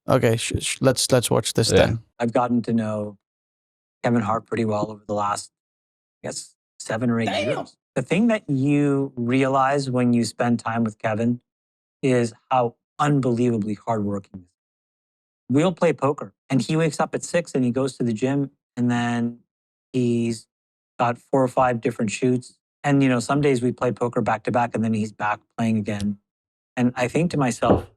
Okay, let's watch this then. I've gotten to know Kevin Hart pretty well over the last, I guess, 7 or 8 years. The thing that you realize when you spend time with Kevin is how unbelievably hardworking he is. We'll play poker and he wakes up at 6 and he goes to the gym and then he's got 4 or 5 different shoots. And, some days we play poker back to back and then he's back playing again. And I think to myself,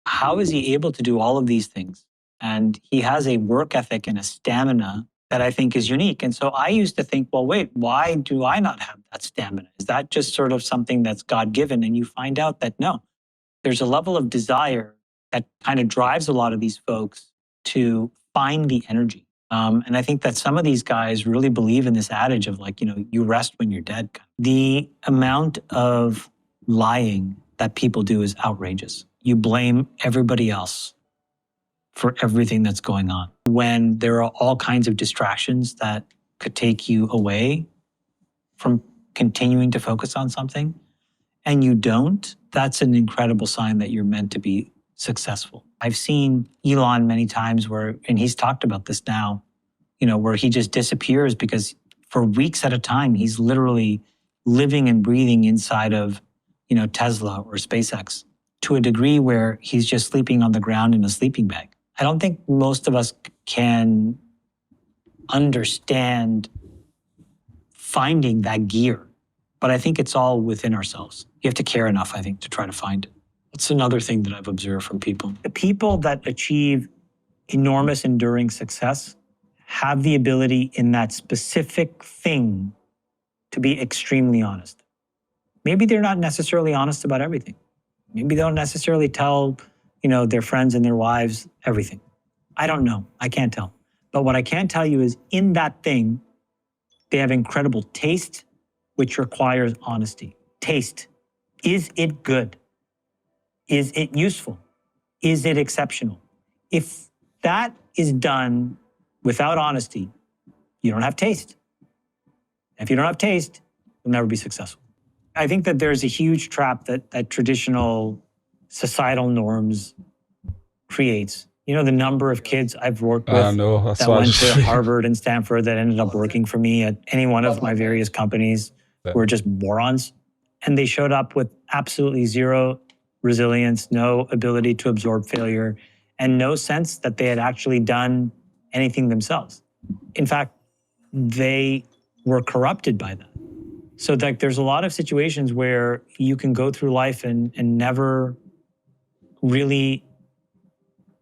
how is he able to do all of these things? And he has a work ethic and a stamina that I think is unique. And so I used to think, well, wait, why do I not have that stamina? Is that just sort of something that's God-given? And you find out that no, there's a level of desire that kind of drives a lot of these folks to find the energy. And I think that some of these guys really believe in this adage of you rest when you're dead. The amount of lying that people do is outrageous. You blame everybody else for everything that's going on, when there are all kinds of distractions that could take you away from continuing to focus on something, and you don't. That's an incredible sign that you're meant to be successful. I've seen Elon many times and he's talked about this now, where he just disappears because for weeks at a time, he's literally living and breathing inside of, Tesla or SpaceX to a degree where he's just sleeping on the ground in a sleeping bag. I don't think most of us can understand finding that gear, but I think it's all within ourselves. You have to care enough, I think, to try to find it. It's another thing that I've observed from people. The people that achieve enormous enduring success have the ability in that specific thing to be extremely honest. Maybe they're not necessarily honest about everything. Maybe they don't necessarily tell, their friends and their wives everything. I don't know. I can't tell. But what I can tell you is in that thing, they have incredible taste, which requires honesty. Taste. Is it good? Is it useful? Is it exceptional? If that is done without honesty, you don't have taste. If you don't have taste, you'll never be successful. I think that there's a huge trap that traditional societal norms creates. The number of kids I've worked with that went to Harvard and Stanford that ended up working for me at any one of my various companies were just morons. And they showed up with absolutely zero resilience, no ability to absorb failure, and no sense that they had actually done anything themselves. In fact, they were corrupted by that. So there's a lot of situations where you can go through life and never really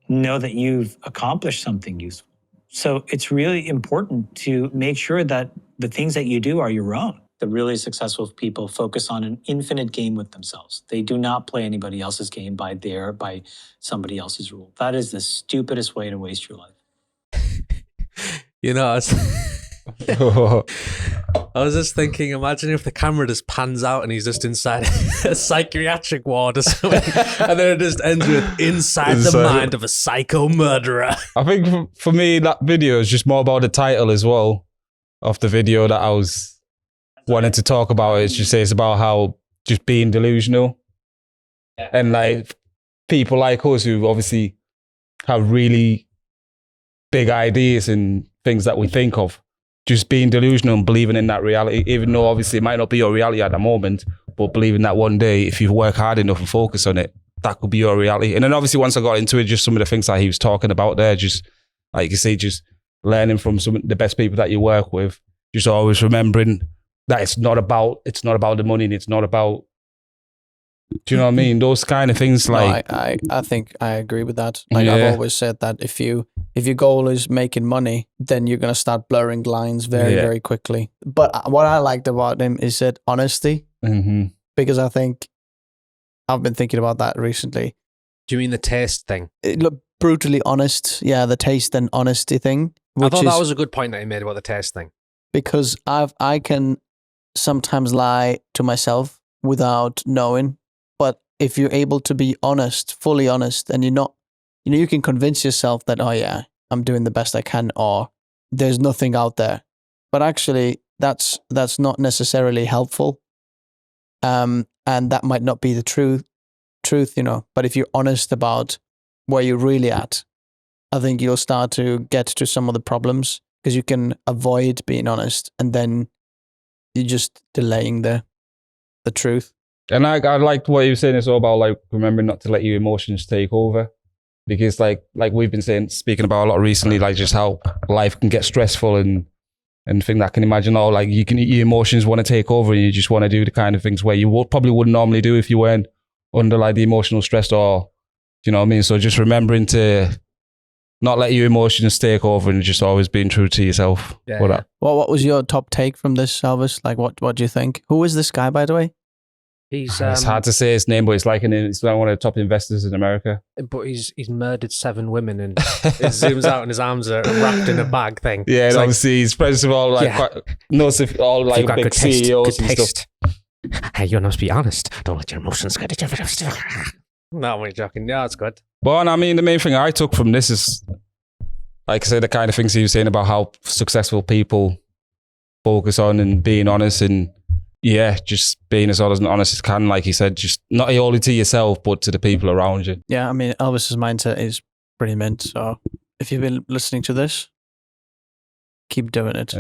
know that you've accomplished something useful. So it's really important to make sure that the things that you do are your own. The really successful people focus on an infinite game with themselves. They do not play anybody else's game by somebody else's rule. That is the stupidest way to waste your life. I was just thinking, imagine if the camera just pans out and he's just inside a psychiatric ward or something, and then it just ends with inside the mind of a psycho murderer. I think for me, that video is just more about the title as well of the video that I was wanting to talk about. It's about how just being delusional and people like us who obviously have really big ideas and things that we think of, just being delusional and believing in that reality, even though obviously it might not be your reality at the moment, but believing that one day, if you work hard enough and focus on it, that could be your reality. And then obviously once I got into it, just some of the things that he was talking about there, just like you say, just learning from some of the best people that you work with, just always remembering that it's not about the money and it's not about, do you know what I mean? Those kind of things like... No, I think I agree with that. I've always said that if your goal is making money, then you're going to start blurring lines very, very quickly. But what I liked about him is that honesty, because I think I've been thinking about that recently. Do you mean the taste thing? Look, brutally honest. Yeah, the taste and honesty thing. I thought that was a good point that he made about the taste thing. Because I can sometimes lie to myself without knowing. But if you're able to be honest, fully honest, and you're not, you can convince yourself that, oh yeah, I'm doing the best I can, or there's nothing out there. But actually, that's not necessarily helpful. And that might not be the truth, But if you're honest about where you're really at, I think you'll start to get to some of the problems because you can avoid being honest, and then you're just delaying the truth. And I liked what you were saying as well about like remembering not to let your emotions take over, because like we've been speaking about a lot recently, like just how life can get stressful and thing that can imagine like your emotions want to take over and you just want to do the kind of things where you probably wouldn't normally do if you weren't under like the emotional stress, or you know what I mean. So just remembering to not let your emotions take over and just always being true to yourself. Yeah. What was your top take from this, Elvis? Like, what do you think? Who is this guy, by the way? He's it's hard to say his name, but it's one of the top investors in America. But he's murdered 7 women, and it zooms out and his arms are wrapped in a bag thing. Yeah, and like, obviously he's friends with all like knows if all like big CEOs and stuff. Hey, you must be honest. Don't let your emotions get at you. No, I'm joking. Yeah, it's good. But I mean, the main thing I took from this is, like I said, the kind of things he was saying about how successful people focus on and being honest, and just being as honest as can, like he said, just not only to yourself but to the people around you. Yeah, I mean, Elvis's mindset is pretty mint. So if you've been listening to this, keep doing it.